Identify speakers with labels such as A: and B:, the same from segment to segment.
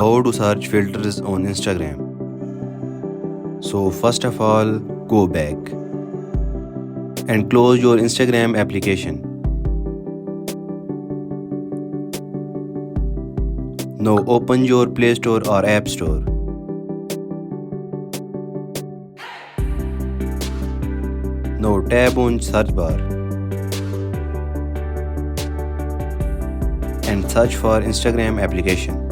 A: How to search filters on Instagram. So first of all, go back and close your Instagram application. Now open your Play Store or App Store. Now tap on search bar and search for Instagram application.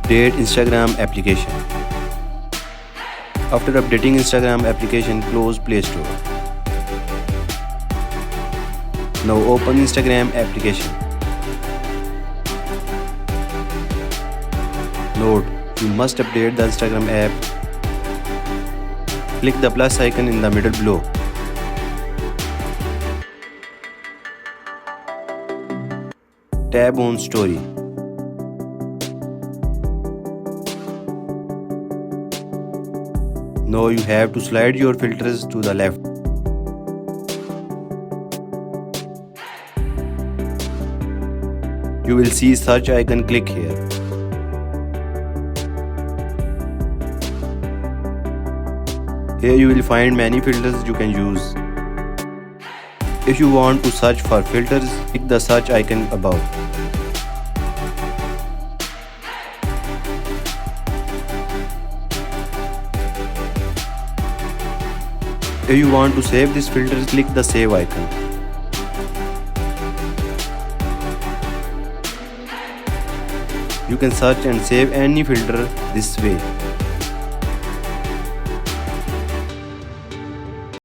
A: Update Instagram application. After updating Instagram application, close Play Store. Now open Instagram application. Note, you must update the Instagram app. Click the plus icon in the middle below. Tap on Story. Now you have to slide your filters to the left. You will see search icon, click here. Here you will find many filters you can use. If you want to search for filters, click the search icon above. If you want to save this filter, click the save icon. You can search and save any filter this way.